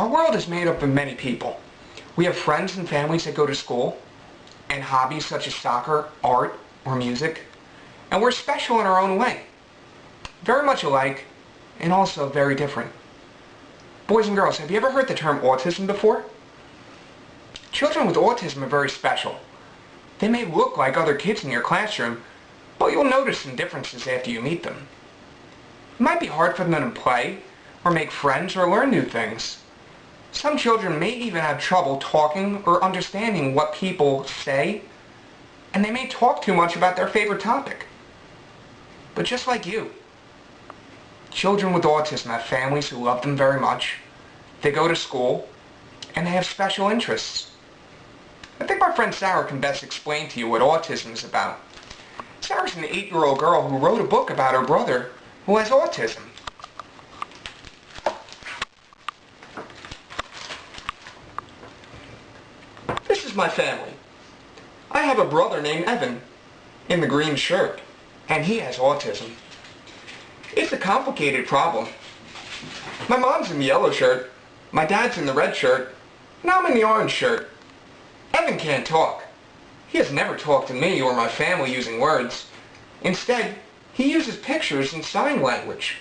Our world is made up of many people. We have friends and families that go to school, and hobbies such as soccer, art, or music, and we're special in our own way. Very much alike, and also very different. Boys and girls, have you ever heard the term autism before? Children with autism are very special. They may look like other kids in your classroom, but you'll notice some differences after you meet them. It might be hard for them to play, or make friends, or learn new things. Some children may even have trouble talking or understanding what people say, and they may talk too much about their favorite topic. But just like you, children with autism have families who love them very much, they go to school, and they have special interests. I think my friend Sarah can best explain to you what autism is about. Sarah's an 8-year-old girl who wrote a book about her brother who has autism. This is my family. I have a brother named Evan in the green shirt, and he has autism. It's a complicated problem. My mom's in the yellow shirt, my dad's in the red shirt, and I'm in the orange shirt. Evan can't talk. He has never talked to me or my family using words. Instead, he uses pictures and sign language.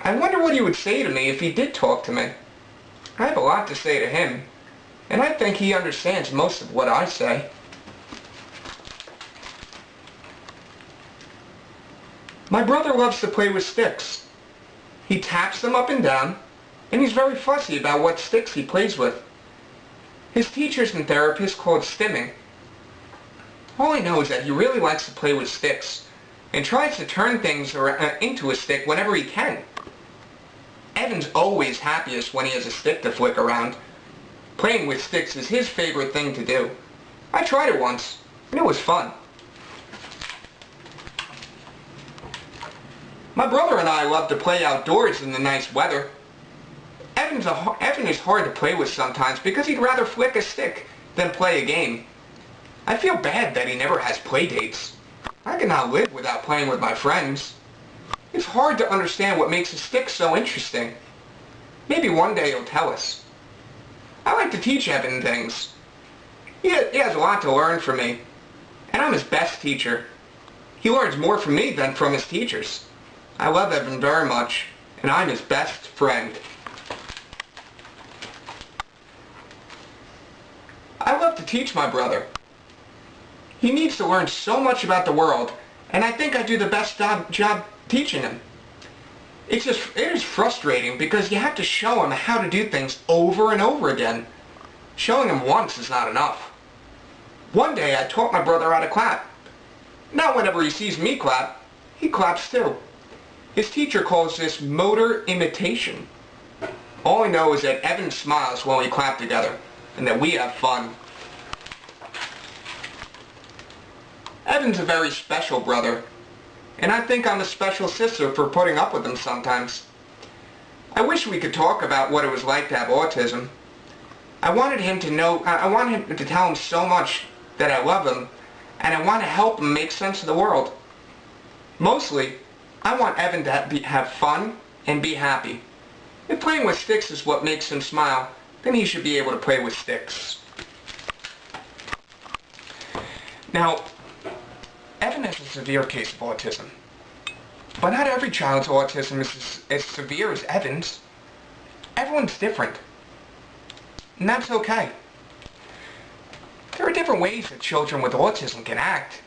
I wonder what he would say to me if he did talk to me. I have a lot to say to him, and I think he understands most of what I say. My brother loves to play with sticks. He taps them up and down, and he's very fussy about what sticks he plays with. His teachers and therapists call it stimming. All I know is that he really likes to play with sticks, and tries to turn things into a stick whenever he can. Evan's always happiest when he has a stick to flick around. Playing with sticks is his favorite thing to do. I tried it once, and it was fun. My brother and I love to play outdoors in the nice weather. Evan is hard to play with sometimes because he'd rather flick a stick than play a game. I feel bad that he never has play dates. I cannot live without playing with my friends. It's hard to understand what makes a stick so interesting. Maybe one day he'll tell us. I like to teach Evan things. He has a lot to learn from me, and I'm his best teacher. He learns more from me than from his teachers. I love Evan very much, and I'm his best friend. I love to teach my brother. He needs to learn so much about the world, and I think I do the best job teaching him. It is frustrating because you have to show him how to do things over and over again. Showing him once is not enough. One day I taught my brother how to clap. Now whenever he sees me clap, he claps too. His teacher calls this motor imitation. All I know is that Evan smiles when we clap together, and that we have fun. Evan's a very special brother, and I think I'm a special sister for putting up with him sometimes. I wish we could talk about what it was like to have autism. I wanted him to tell him so much that I love him, and I want to help him make sense of the world. Mostly, I want Evan to have fun and be happy. If playing with sticks is what makes him smile, then he should be able to play with sticks. Now, Evan has a severe case of autism. But not every child's autism is as severe as Evan's. Everyone's different. And that's okay. There are different ways that children with autism can act.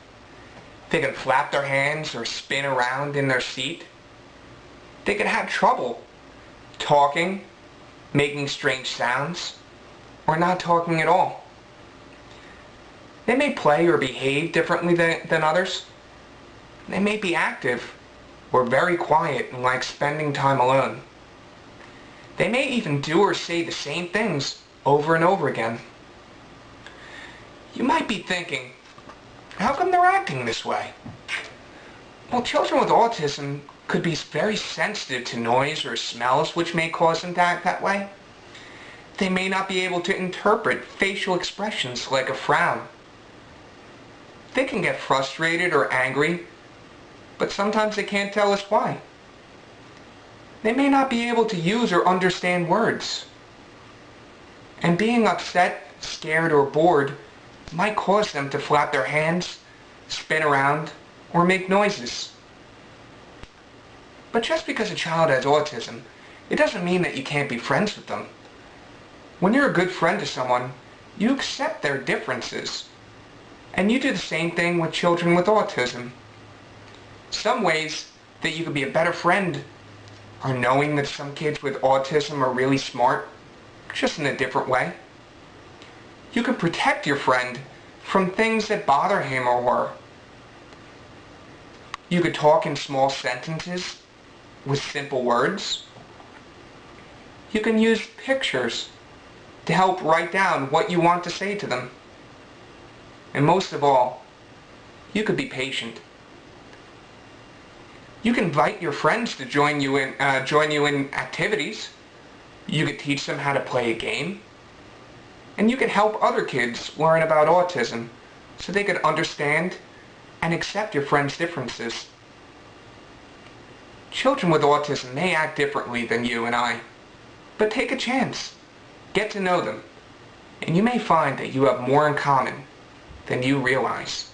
They can flap their hands or spin around in their seat. They can have trouble talking, making strange sounds, or not talking at all. They may play or behave differently than others. They may be active or very quiet and like spending time alone. They may even do or say the same things over and over again. You might be thinking, how come they're acting this way? Well, children with autism could be very sensitive to noise or smells, which may cause them to act that way. They may not be able to interpret facial expressions like a frown. They can get frustrated or angry, but sometimes they can't tell us why. They may not be able to use or understand words. And being upset, scared, or bored might cause them to flap their hands, spin around, or make noises. But just because a child has autism, it doesn't mean that you can't be friends with them. When you're a good friend to someone, you accept their differences. And you do the same thing with children with autism. Some ways that you could be a better friend are knowing that some kids with autism are really smart, just in a different way. You can protect your friend from things that bother him or her. You could talk in small sentences with simple words. You can use pictures to help write down what you want to say to them. And most of all, you could be patient. You can invite your friends to join you in activities. You could teach them how to play a game. And you could help other kids learn about autism so they could understand and accept your friends' differences. Children with autism may act differently than you and I, but take a chance. Get to know them, and you may find that you have more in common than you realize.